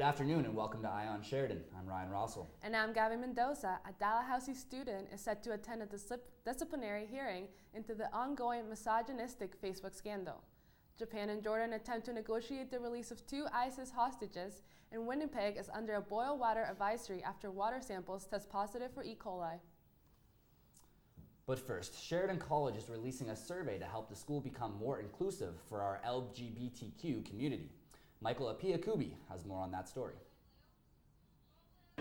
afternoon and welcome to EyeOnSheridan. I'm Ryan Rossell. And I'm Gabby Mendoza. A Tallahassee student is set to attend a disciplinary hearing into the ongoing misogynistic Facebook scandal. Japan and Jordan attempt to negotiate the release of 2 ISIS hostages, and Winnipeg is under a boil water advisory after water samples test positive for E. coli. But first, Sheridan College is releasing a survey to help the school become more inclusive for our LGBTQ community. Michael Apiakubi has more on that story.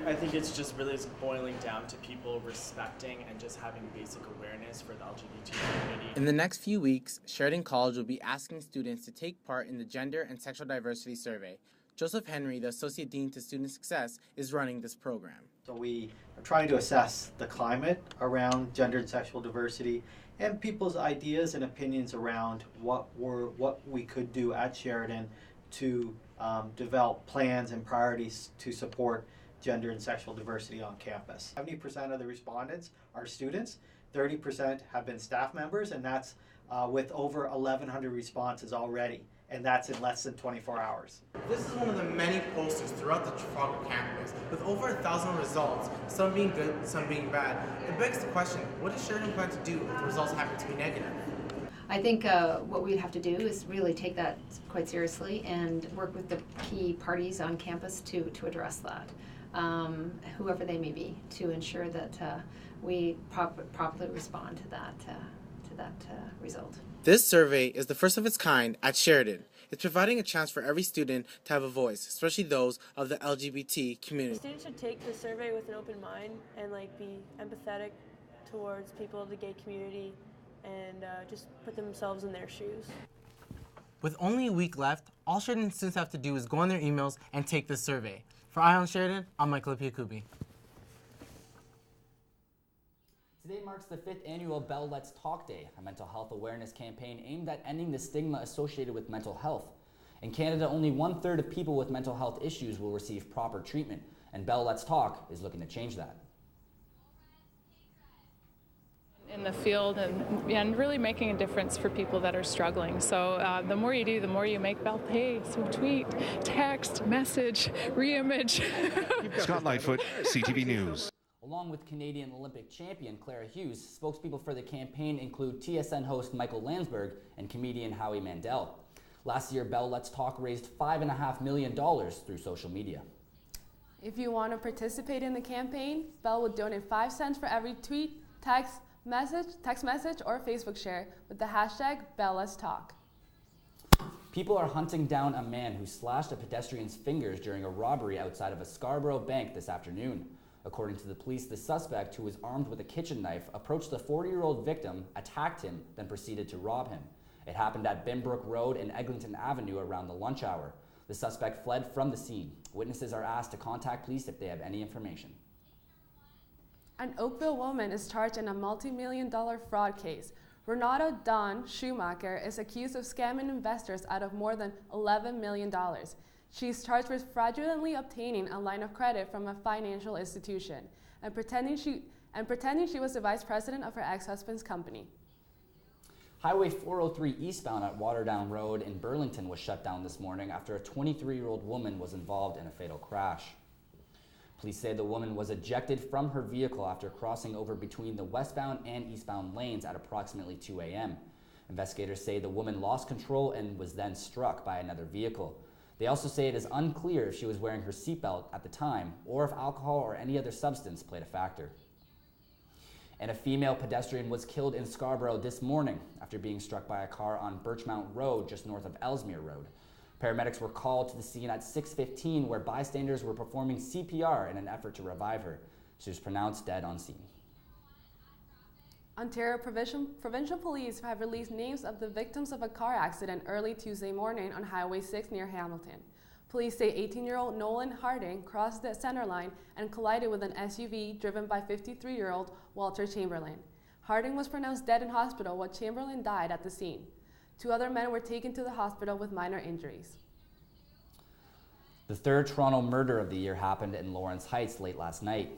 I think it's just really boiling down to people respecting and just having basic awareness for the LGBT community. In the next few weeks, Sheridan College will be asking students to take part in the Gender and Sexual Diversity Survey. Joseph Henry, the Associate Dean to Student Success, is running this program. So we are trying to assess the climate around gender and sexual diversity and people's ideas and opinions around what we could do at Sheridan to develop plans and priorities to support gender and sexual diversity on campus. 70% of the respondents are students, 30% have been staff members, and that's with over 1,100 responses already, and that's in less than 24 hours. This is one of the many posters throughout the Trafalgar campus, with over 1,000 results, some being good, some being bad. It begs the question, what does Sheridan plan to do if the results happen to be negative? I think what we'd have to do is really take that quite seriously and work with the key parties on campus to address that, whoever they may be, to ensure that we properly respond to that result. This survey is the first of its kind at Sheridan. It's providing a chance for every student to have a voice, especially those of the LGBT community. Students should take the survey with an open mind and be empathetic towards people of the gay community and just put themselves in their shoes. With only a week left, all Sheridan students have to do is go on their emails and take this survey. For EyeOnSheridan, I'm Michael Apiakubi. Today marks the 5th annual Bell Let's Talk Day, a mental health awareness campaign aimed at ending the stigma associated with mental health. In Canada, only 1/3 of people with mental health issues will receive proper treatment, and Bell Let's Talk is looking to change that. In the field and really making a difference for people that are struggling. So the more you do, the more you make Bell pay. So tweet, text, message, re-image. Scott Lightfoot, CTV News. Along with Canadian Olympic champion Clara Hughes, spokespeople for the campaign include TSN host Michael Landsberg and comedian Howie Mandel. Last year, Bell Let's Talk raised $5.5 million through social media. If you want to participate in the campaign, Bell would donate 5 cents for every tweet, text message, or Facebook share with the hashtag #BellLet'sTalk. People are hunting down a man who slashed a pedestrian's fingers during a robbery outside of a Scarborough bank this afternoon. According to the police, the suspect, who was armed with a kitchen knife, approached the 40-year-old victim, attacked him, then proceeded to rob him. It happened at Binbrook Road and Eglinton Avenue around the lunch hour. The suspect fled from the scene. Witnesses are asked to contact police if they have any information. An Oakville woman is charged in a multi-million-dollar fraud case. Renata Dawn Schumacher is accused of scamming investors out of more than $11 million. She's charged with fraudulently obtaining a line of credit from a financial institution and pretending she was the vice president of her ex-husband's company. Highway 403 eastbound at Waterdown Road in Burlington was shut down this morning after a 23-year-old woman was involved in a fatal crash. Police say the woman was ejected from her vehicle after crossing over between the westbound and eastbound lanes at approximately 2 a.m. Investigators say the woman lost control and was then struck by another vehicle. They also say it is unclear if she was wearing her seatbelt at the time or if alcohol or any other substance played a factor. And a female pedestrian was killed in Scarborough this morning after being struck by a car on Birchmount Road just north of Ellesmere Road. Paramedics were called to the scene at 6:15 where bystanders were performing CPR in an effort to revive her. She was pronounced dead on scene. Ontario Provincial Police have released names of the victims of a car accident early Tuesday morning on Highway 6 near Hamilton. Police say 18-year-old Nolan Harding crossed the center line and collided with an SUV driven by 53-year-old Walter Chamberlain. Harding was pronounced dead in hospital while Chamberlain died at the scene. 2 other men were taken to the hospital with minor injuries. The 3rd Toronto murder of the year happened in Lawrence Heights late last night.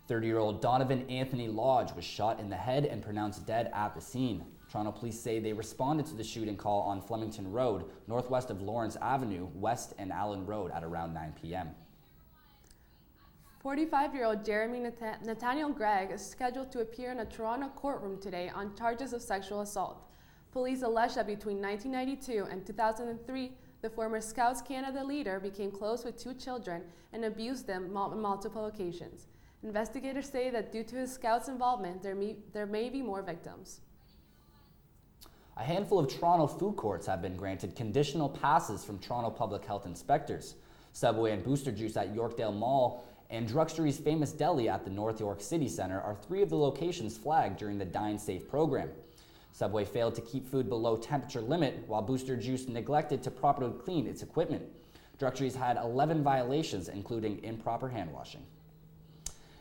30-year-old Donovan Anthony Lodge was shot in the head and pronounced dead at the scene. Toronto police say they responded to the shooting call on Flemington Road, northwest of Lawrence Avenue, West and Allen Road at around 9 p.m. 45-year-old Jeremy Nathaniel Gregg is scheduled to appear in a Toronto courtroom today on charges of sexual assault. Police allege that between 1992 and 2003, the former Scouts Canada leader became close with 2 children and abused them on multiple occasions. Investigators say that due to his Scouts' involvement, there may be more victims. A handful of Toronto food courts have been granted conditional passes from Toronto public health inspectors. Subway and Booster Juice at Yorkdale Mall and Drugstory's Famous Deli at the North York City Centre are 3 of the locations flagged during the Dine Safe program. Subway failed to keep food below temperature limit, while Booster Juice neglected to properly clean its equipment. Drugstory's had 11 violations, including improper hand washing.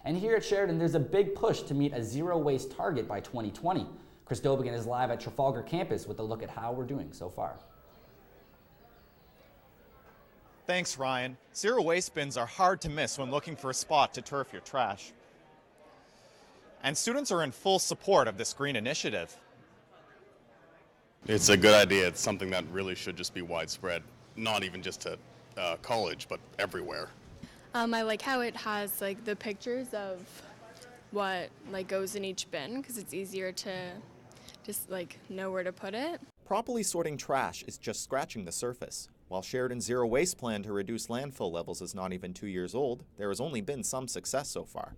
And here at Sheridan, there's a big push to meet a zero-waste target by 2020. Chris Dobigan is live at Trafalgar campus with a look at how we're doing so far. Thanks, Ryan. Zero waste bins are hard to miss when looking for a spot to turf your trash. And students are in full support of this green initiative. It's a good idea. It's something that really should just be widespread, not even just at college, but everywhere. I like how it has like the pictures of what like goes in each bin, because it's easier to just like know where to put it. Properly sorting trash is just scratching the surface. While Sheridan's zero waste plan to reduce landfill levels is not even 2 years old, there has only been some success so far.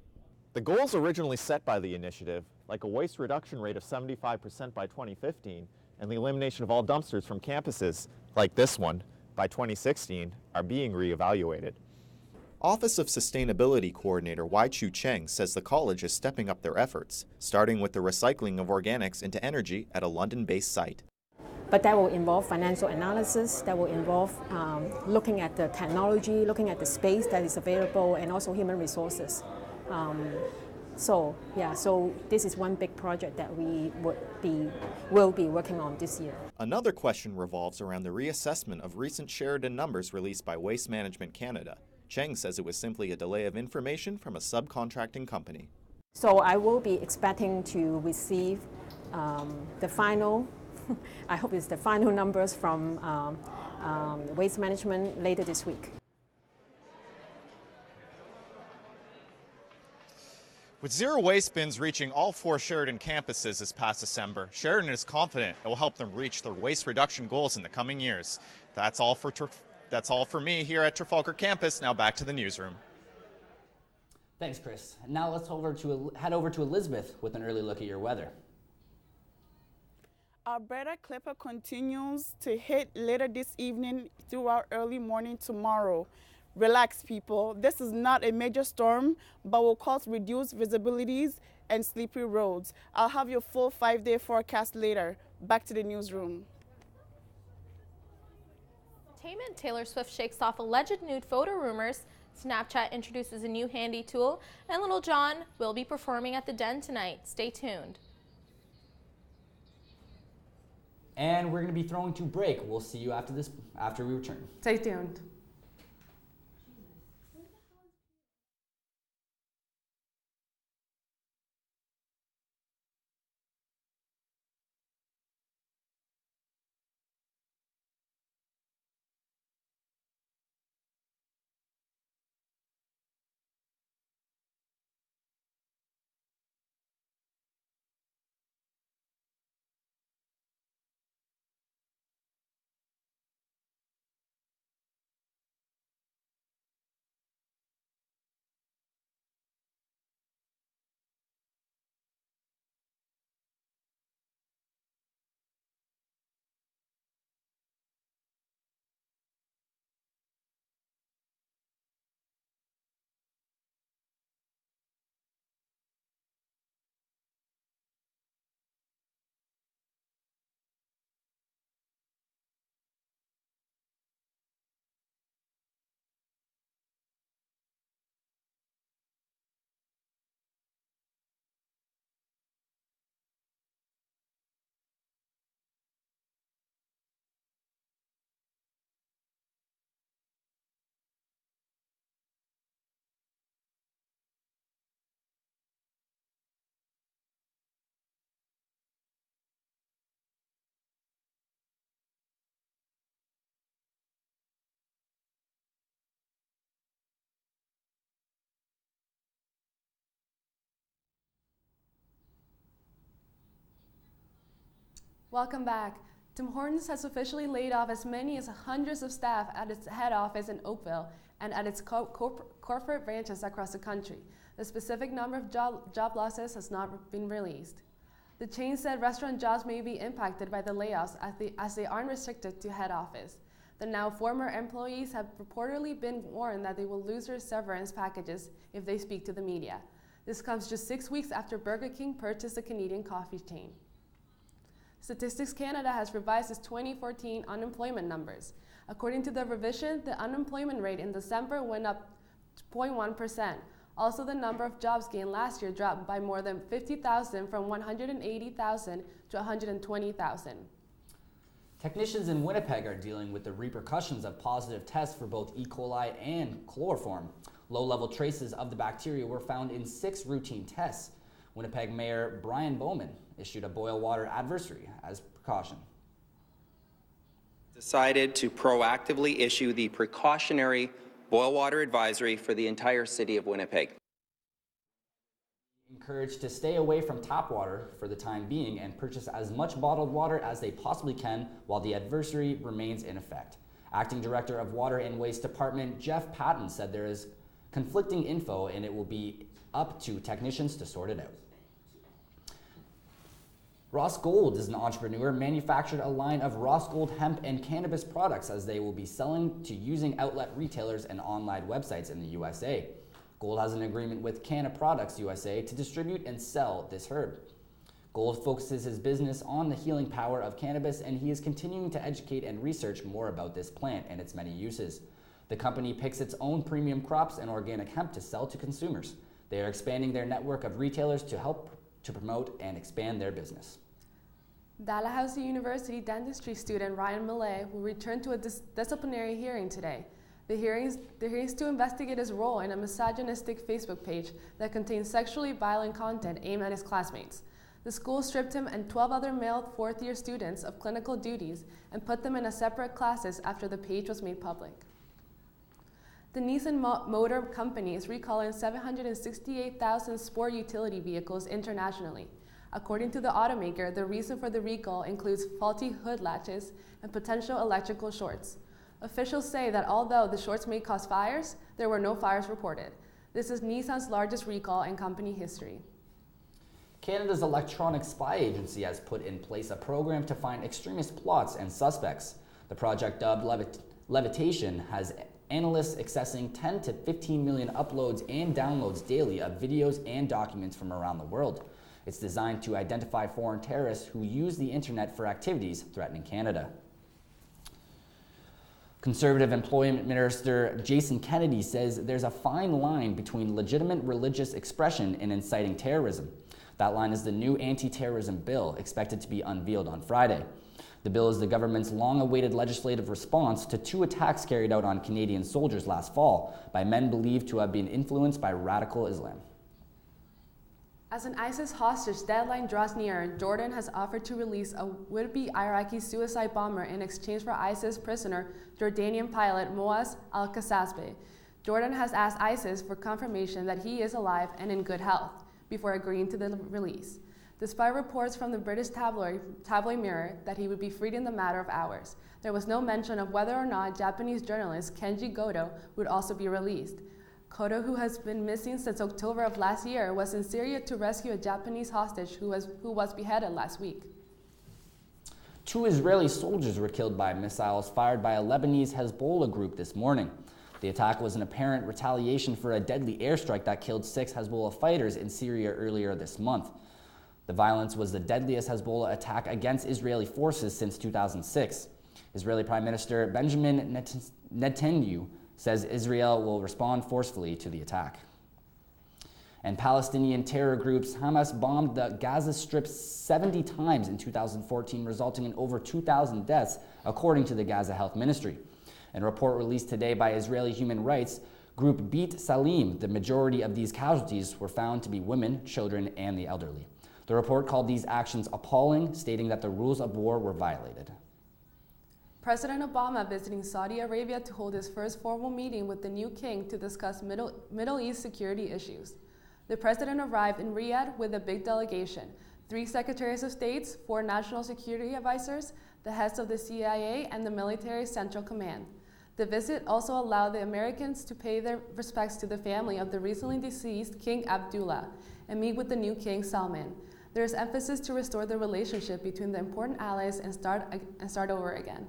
The goals originally set by the initiative, like a waste reduction rate of 75% by 2015 and the elimination of all dumpsters from campuses, like this one, by 2016, are being reevaluated. Office of Sustainability Coordinator Wai-Chu Cheng says the college is stepping up their efforts, starting with the recycling of organics into energy at a London-based site. But that will involve financial analysis, that will involve looking at the technology, looking at the space that is available, and also human resources. So this is one big project that we will be working on this year. Another question revolves around the reassessment of recent Sheridan numbers released by Waste Management Canada. Cheng says it was simply a delay of information from a subcontracting company. So I will be expecting to receive the final, I hope it's the final numbers from Waste Management later this week. With zero waste bins reaching all 4 Sheridan campuses this past December, Sheridan is confident it will help them reach their waste reduction goals in the coming years. That's all for me here at Trafalgar campus. Now back to the newsroom. Thanks, Chris. Now let's head over to Elizabeth with an early look at your weather. Alberta Clipper continues to hit later this evening throughout early morning tomorrow. Relax, people. This is not a major storm, but will cause reduced visibilities and slippery roads. I'll have your full 5-day forecast later. Back to the newsroom. Entertainment. Taylor Swift shakes off alleged nude photo rumors. Snapchat introduces a new handy tool. And Little John will be performing at the Den tonight. Stay tuned. And we're going to be throwing to break. We'll see you after we return. Stay tuned. Welcome back. Tim Hortons has officially laid off as many as hundreds of staff at its head office in Oakville and at its corporate branches across the country. The specific number of job losses has not been released. The chain said restaurant jobs may be impacted by the layoffs as they aren't restricted to head office. The now former employees have reportedly been warned that they will lose their severance packages if they speak to the media. This comes just 6 weeks after Burger King purchased the Canadian coffee chain. Statistics Canada has revised its 2014 unemployment numbers. According to the revision, the unemployment rate in December went up 0.1%. Also, the number of jobs gained last year dropped by more than 50,000 from 180,000 to 120,000. Technicians in Winnipeg are dealing with the repercussions of positive tests for both E. coli and chloroform. Low-level traces of the bacteria were found in 6 routine tests. Winnipeg Mayor Brian Bowman issued a boil water advisory as precaution. Decided to proactively issue the precautionary boil water advisory for the entire city of Winnipeg. Encouraged to stay away from tap water for the time being and purchase as much bottled water as they possibly can while the advisory remains in effect. Acting Director of Water and Waste Department Jeff Patton said there is conflicting info and it will be up to technicians to sort it out. Ross Gold is an entrepreneur, manufactured a line of Ross Gold hemp and cannabis products as they will be selling to using outlet retailers and online websites in the USA. Gold has an agreement with Canna Products USA to distribute and sell this herb. Gold focuses his business on the healing power of cannabis, and he is continuing to educate and research more about this plant and its many uses. The company picks its own premium crops and organic hemp to sell to consumers. They are expanding their network of retailers to help to promote and expand their business. Dalhousie University dentistry student Ryan Millay will return to a disciplinary hearing today. The hearings to investigate his role in a misogynistic Facebook page that contains sexually violent content aimed at his classmates. The school stripped him and 12 other male fourth-year students of clinical duties and put them in separate classes after the page was made public. The Nissan Motor Company is recalling 768,000 sport utility vehicles internationally. According to the automaker, the reason for the recall includes faulty hood latches and potential electrical shorts. Officials say that although the shorts may cause fires, there were no fires reported. This is Nissan's largest recall in company history. Canada's Electronic Spy Agency has put in place a program to find extremist plots and suspects. The project, dubbed Levitation, has analysts accessing 10 to 15 million uploads and downloads daily of videos and documents from around the world. It's designed to identify foreign terrorists who use the internet for activities threatening Canada. Conservative Employment Minister Jason Kennedy says there's a fine line between legitimate religious expression and inciting terrorism. That line is the new anti-terrorism bill, expected to be unveiled on Friday. The bill is the government's long-awaited legislative response to 2 attacks carried out on Canadian soldiers last fall by men believed to have been influenced by radical Islam. As an ISIS hostage deadline draws nearer, Jordan has offered to release a would-be Iraqi suicide bomber in exchange for ISIS prisoner Jordanian pilot Moaz al-Kasasbeh. Jordan has asked ISIS for confirmation that he is alive and in good health before agreeing to the release, despite reports from the British tabloid Mirror that he would be freed in the matter of hours. There was no mention of whether or not Japanese journalist Kenji Goto would also be released. Goto, who has been missing since October of last year, was in Syria to rescue a Japanese hostage who was beheaded last week. 2 Israeli soldiers were killed by missiles fired by a Lebanese Hezbollah group this morning. The attack was an apparent retaliation for a deadly airstrike that killed 6 Hezbollah fighters in Syria earlier this month. The violence was the deadliest Hezbollah attack against Israeli forces since 2006. Israeli Prime Minister Benjamin Netanyahu says Israel will respond forcefully to the attack. And Palestinian terror groups Hamas bombed the Gaza Strip 70 times in 2014, resulting in over 2,000 deaths, according to the Gaza Health Ministry. In a report released today by Israeli human rights group Beit Salim, the majority of these casualties were found to be women, children, and the elderly. The report called these actions appalling, stating that the rules of war were violated. President Obama visiting Saudi Arabia to hold his first formal meeting with the new king to discuss Middle East security issues. The president arrived in Riyadh with a big delegation. 3 secretaries of states, 4 national security advisors, the heads of the CIA, and the military central command. The visit also allowed the Americans to pay their respects to the family of the recently deceased King Abdullah and meet with the new King Salman. There is emphasis to restore the relationship between the important allies and start over again.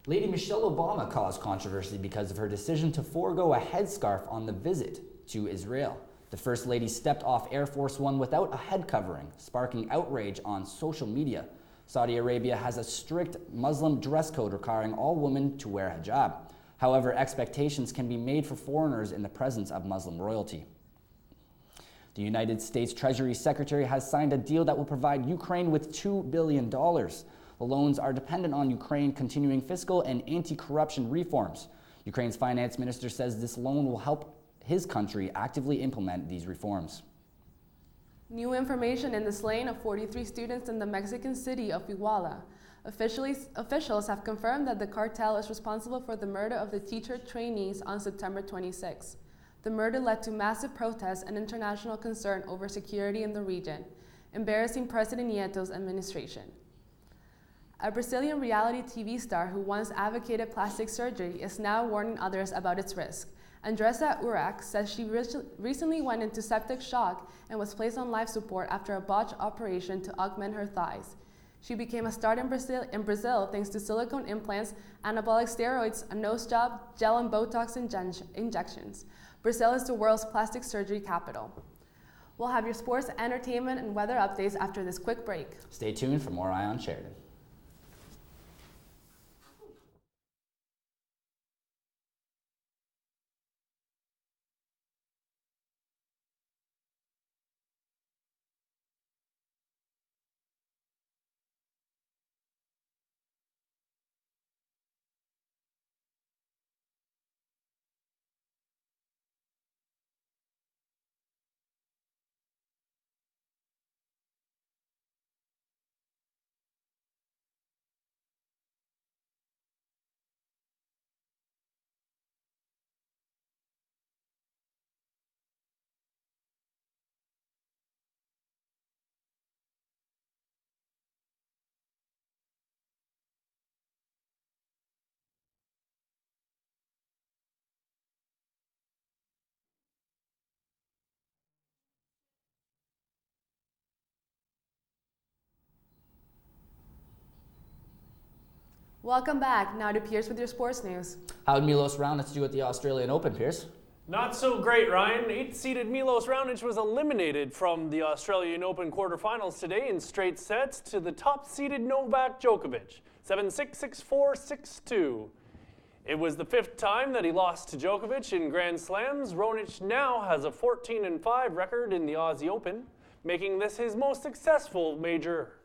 Lady Michelle Obama caused controversy because of her decision to forego a headscarf on the visit to Israel. The First Lady stepped off Air Force One without a head covering, sparking outrage on social media. Saudi Arabia has a strict Muslim dress code requiring all women to wear hijab. However, expectations can be made for foreigners in the presence of Muslim royalty. The United States Treasury Secretary has signed a deal that will provide Ukraine with $2 billion. The loans are dependent on Ukraine continuing fiscal and anti-corruption reforms. Ukraine's finance minister says this loan will help his country actively implement these reforms. New information in the slaying of 43 students in the Mexican city of Iguala. Officials have confirmed that the cartel is responsible for the murder of the teacher trainees on September 26. The murder led to massive protests and international concern over security in the region, embarrassing President Nieto's administration. A Brazilian reality TV star who once advocated plastic surgery is now warning others about its risk. Andressa Urach says she recently went into septic shock and was placed on life support after a botched operation to augment her thighs. She became a star in Brazil thanks to silicone implants, anabolic steroids, a nose job, gel and Botox injections. Brazil is the world's plastic surgery capital. We'll have your sports, entertainment, and weather updates after this quick break. Stay tuned for more Eye on Sheridan. Welcome back. Now to Pierce with your sports news. How did Milos Raonic do at the Australian Open, Pierce? Not so great, Ryan. 8th-seeded Milos Raonic was eliminated from the Australian Open quarterfinals today in straight sets to the top-seeded Novak Djokovic, 7-6, 6-4, 6-2. It was the 5th time that he lost to Djokovic in Grand Slams. Raonic now has a 14-5 record in the Aussie Open, making this his most successful major.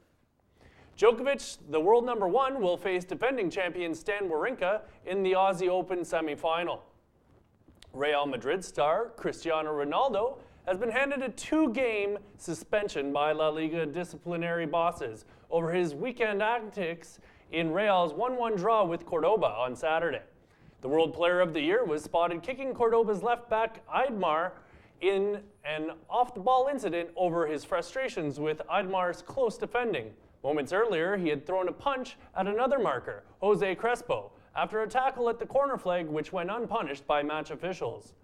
Djokovic, the world number 1, will face defending champion Stan Wawrinka in the Aussie Open semifinal. Real Madrid star Cristiano Ronaldo has been handed a 2-game suspension by La Liga disciplinary bosses over his weekend antics in Real's 1-1 draw with Cordoba on Saturday. The World Player of the Year was spotted kicking Cordoba's left back Aidmar in an off-the-ball incident over his frustrations with Aidmar's close defending. Moments earlier, he had thrown a punch at another marker, Jose Crespo, after a tackle at the corner flag which went unpunished by match officials.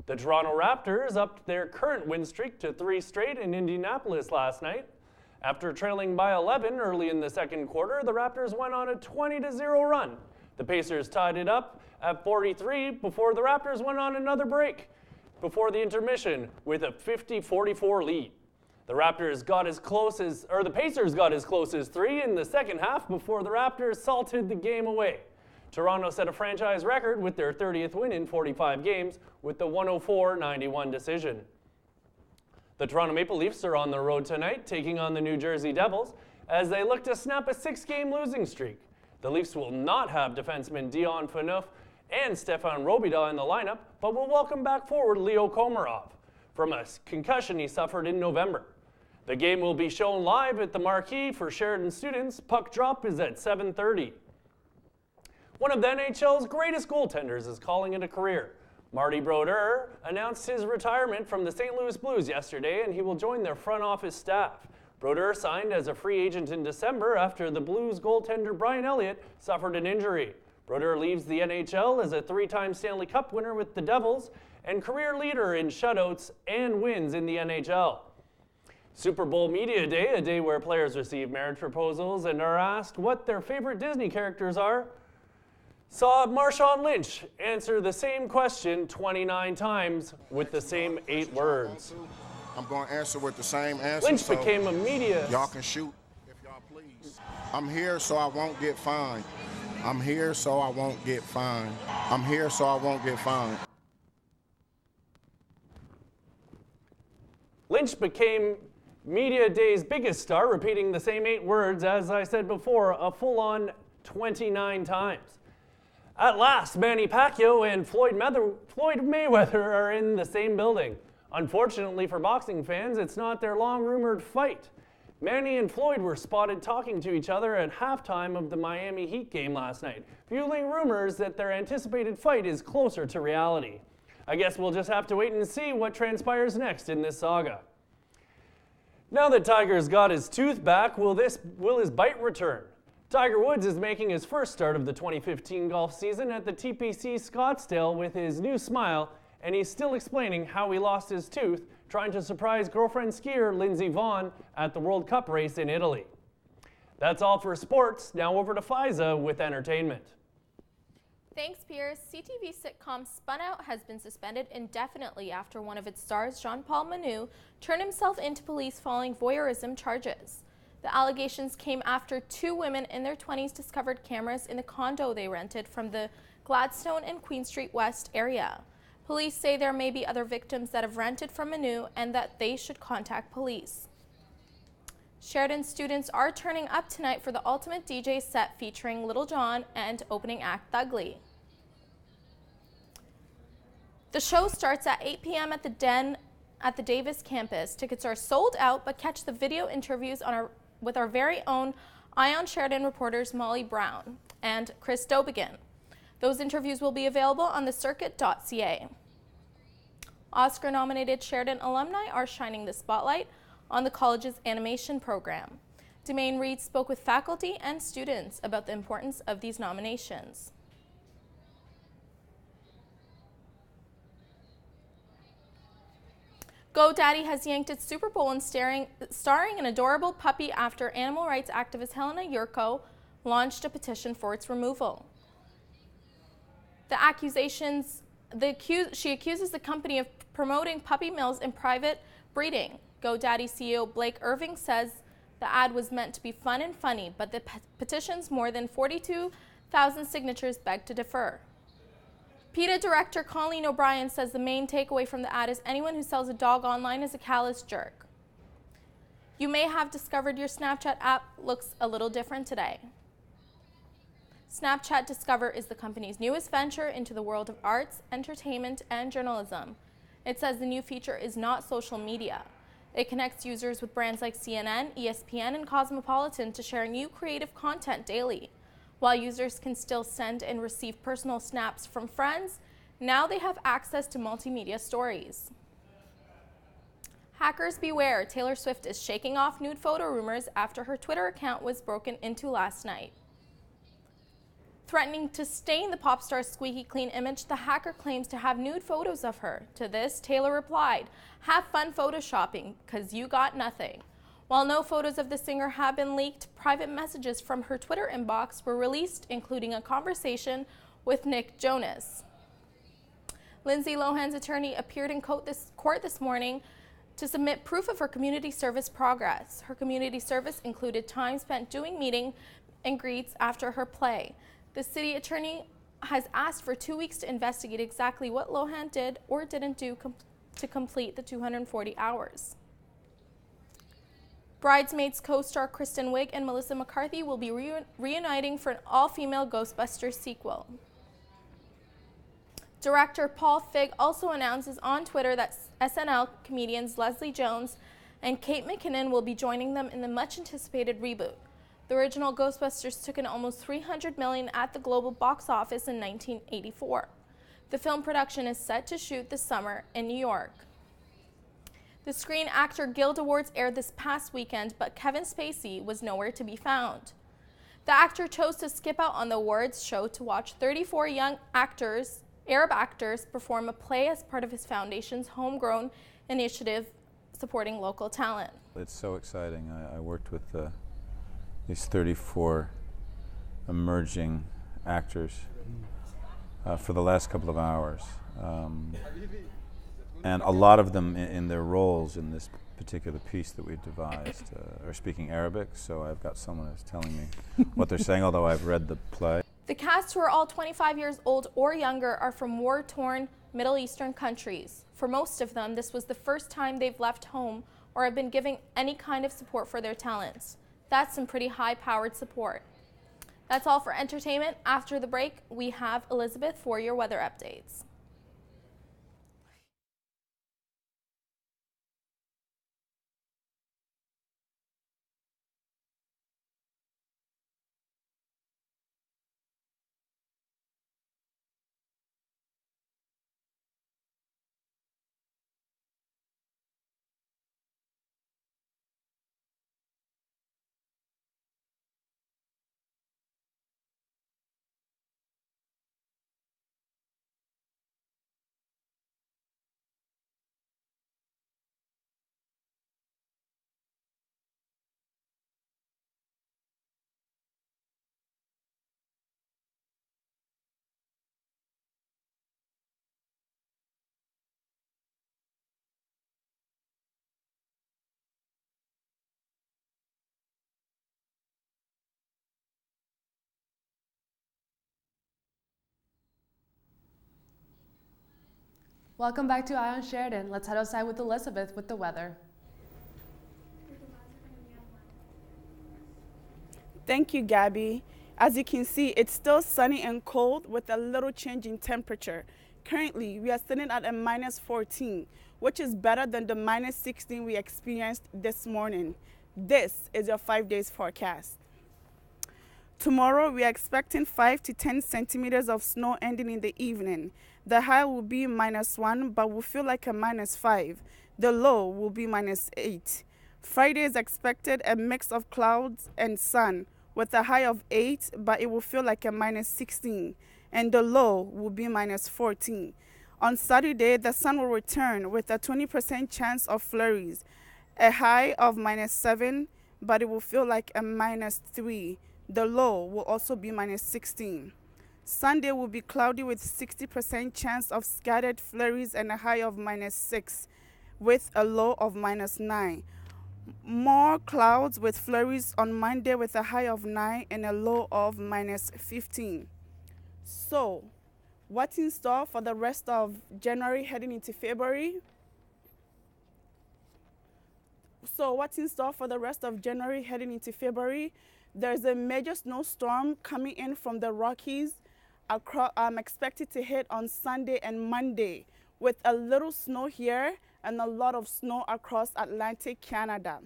The Toronto Raptors upped their current win streak to 3 straight in Indianapolis last night. After trailing by 11 early in the second quarter, the Raptors went on a 20-0 run. The Pacers tied it up at 43 before the Raptors went on another break before the intermission with a 50-44 lead. The Pacers got as close as 3 in the second half before the Raptors salted the game away. Toronto set a franchise record with their 30th win in 45 games with the 104-91 decision. The Toronto Maple Leafs are on the road tonight, taking on the New Jersey Devils as they look to snap a 6-game losing streak. The Leafs will not have defenseman Dion Phaneuf and Stefan Robida in the lineup, but will welcome back forward Leo Komarov from a concussion he suffered in November. The game will be shown live at the Marquee for Sheridan students. Puck drop is at 7:30. One of the NHL's greatest goaltenders is calling it a career. Marty Brodeur announced his retirement from the St. Louis Blues yesterday, and he will join their front office staff. Brodeur signed as a free agent in December after the Blues goaltender Brian Elliott suffered an injury. Brodeur leaves the NHL as a three-time Stanley Cup winner with the Devils and career leader in shutouts and wins in the NHL. Super Bowl Media Day, a day where players receive marriage proposals and are asked what their favorite Disney characters are, saw Marshawn Lynch answer the same question 29 times with the same 8 words. I'm going to answer with the same answer. Lynch became a media... Y'all can shoot if y'all please. I'm here so I won't get fined. I'm here so I won't get fined. I'm here so I won't get fined. Lynch became Media Day's biggest star, repeating the same 8 words, as I said before, a full-on 29 times. At last, Manny Pacquiao and Floyd Mayweather are in the same building. Unfortunately for boxing fans, it's not their long-rumored fight. Manny and Floyd were spotted talking to each other at halftime of the Miami Heat game last night, fueling rumors that their anticipated fight is closer to reality. I guess we'll just have to wait and see what transpires next in this saga. Now that Tiger's got his tooth back, will his bite return? Tiger Woods is making his first start of the 2015 golf season at the TPC Scottsdale with his new smile, and he's still explaining how he lost his tooth trying to surprise girlfriend skier Lindsey Vonn at the World Cup race in Italy. That's all for sports. Now over to Fiza with entertainment. Thanks, Pierce. CTV sitcom Spun Out has been suspended indefinitely after one of its stars, Jean-Paul Manu, turned himself into police following voyeurism charges. The allegations came after 2 women in their 20s discovered cameras in the condo they rented from the Gladstone and Queen Street West area. Police say there may be other victims that have rented from Manu and that they should contact police. Sheridan students are turning up tonight for the ultimate DJ set featuring Little John and opening act Thugly. The show starts at 8 p.m. at the Den at the Davis campus. Tickets are sold out, but catch the video interviews with our very own EyeOnSheridan reporters Molly Brown and Chris Dobigan. Those interviews will be available on thecircuit.ca. Oscar-nominated Sheridan alumni are shining the spotlight on the college's animation program. Demaine Reed spoke with faculty and students about the importance of these nominations. GoDaddy has yanked its Super Bowl and starring an adorable puppy after animal rights activist Helena Yurko launched a petition for its removal. She accuses the company of promoting puppy mills and private breeding. GoDaddy CEO Blake Irving says the ad was meant to be fun and funny, but the petition's more than 42,000 signatures beg to differ. PETA director Colleen O'Brien says the main takeaway from the ad is anyone who sells a dog online is a callous jerk. You may have discovered your Snapchat app looks a little different today. Snapchat Discover is the company's newest venture into the world of arts, entertainment, and journalism. It says the new feature is not social media. It connects users with brands like CNN, ESPN, and Cosmopolitan to share new creative content daily. While users can still send and receive personal snaps from friends, now they have access to multimedia stories. Hackers beware, Taylor Swift is shaking off nude photo rumors after her Twitter account was broken into last night. Threatening to stain the pop star's squeaky clean image, the hacker claims to have nude photos of her. To this, Taylor replied, "Have fun photoshopping, 'cause you got nothing." While no photos of the singer have been leaked, private messages from her Twitter inbox were released, including a conversation with Nick Jonas. Lindsay Lohan's attorney appeared in court this morning to submit proof of her community service progress. Her community service included time spent doing meeting and greets after her play. The city attorney has asked for 2 weeks to investigate exactly what Lohan did or didn't do to complete the 240 hours. Bridesmaids co-star Kristen Wiig and Melissa McCarthy will be reuniting for an all-female Ghostbusters sequel. Director Paul Feig also announces on Twitter that SNL comedians Leslie Jones and Kate McKinnon will be joining them in the much-anticipated reboot. The original Ghostbusters took in almost $300 million at the global box office in 1984. The film production is set to shoot this summer in New York. The Screen Actor Guild Awards aired this past weekend, but Kevin Spacey was nowhere to be found. The actor chose to skip out on the awards show to watch 34 young Arab actors perform a play as part of his foundation's homegrown initiative supporting local talent. It's so exciting. I worked with these 34 emerging actors for the last couple of hours. And a lot of them in their roles in this particular piece that we've devised are speaking Arabic, so I've got someone who's telling me what they're saying, although I've read the play. The cast, who are all 25 years old or younger, are from war-torn Middle Eastern countries. For most of them, this was the first time they've left home or have been giving any kind of support for their talents. That's some pretty high-powered support. That's all for entertainment. After the break, we have Elizabeth for your weather updates. Welcome back to Eye on Sheridan. Let's head outside with Elizabeth with the weather. Thank you, Gabby. As you can see, it's still sunny and cold with a little change in temperature. Currently, we are sitting at a -14, which is better than the -16 we experienced this morning. This is your 5 days forecast. Tomorrow, we are expecting 5 to 10 centimeters of snow ending in the evening. The high will be -1, but will feel like a -5. The low will be -8. Friday is expected a mix of clouds and sun with a high of 8, but it will feel like a -16. And the low will be -14. On Saturday, the sun will return with a 20% chance of flurries. A high of -7, but it will feel like a -3. The low will also be -16. Sunday will be cloudy with 60% chance of scattered flurries and a high of -6 with a low of -9. More clouds with flurries on Monday with a high of 9 and a low of -15. So, what's in store for the rest of January heading into February? There's a major snowstorm coming in from the Rockies. Expected to hit on Sunday and Monday with a little snow here and a lot of snow across Atlantic Canada.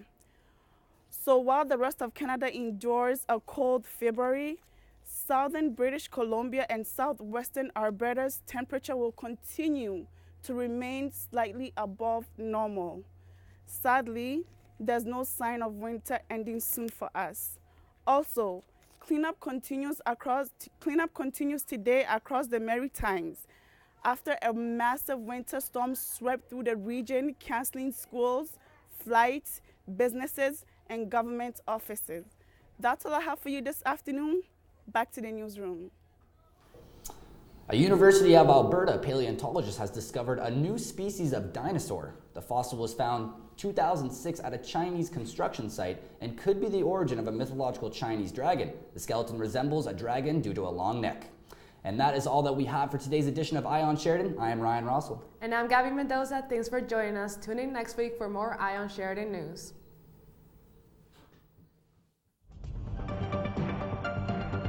So while the rest of Canada endures a cold February, southern British Columbia and southwestern Alberta's temperature will continue to remain slightly above normal. Sadly, there's no sign of winter ending soon for us. Also, cleanup continues today across the Maritimes after a massive winter storm swept through the region, canceling schools, flights, businesses, and government offices. That's all I have for you this afternoon. Back to the newsroom. A University of Alberta paleontologist has discovered a new species of dinosaur. The fossil was found 2006 at a Chinese construction site and could be the origin of a mythological Chinese dragon. The skeleton resembles a dragon due to a long neck. And that is all that we have for today's edition of Eye on Sheridan. I am Ryan Rossell. And I'm Gabby Mendoza. Thanks for joining us. Tune in next week for more Eye on Sheridan news.